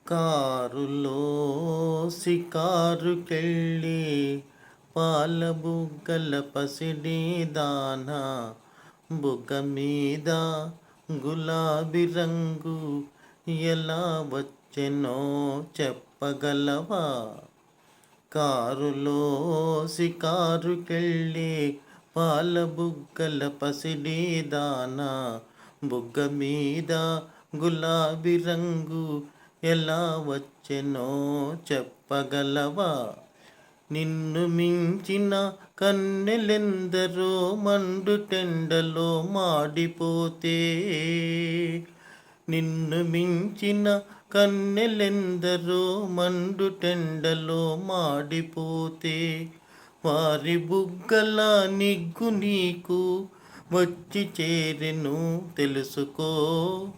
కారులో షికారుకెళ్ళి పాల బుగ్గల పసిడి దాన బుగ్గ మీద గులాబీ రంగు ఎలా వచ్చెనో చెప్పగలవా? కారులో షికారుకెళ్ళి పాల బుగ్గల పసిడి దాన బుగ్గ మీద గులాబీ రంగు ఎలా వచ్చెనో చెప్పగలవా? నిన్ను మించిన కన్నెలెందరో మండుటెండలో మాడిపోతే, నిన్ను మించిన కన్నెలెందరో మండుటెండలో మాడిపోతే, వారి బుగ్గల నిగ్గు నీకు వచ్చి చేరెను తెలుసుకో.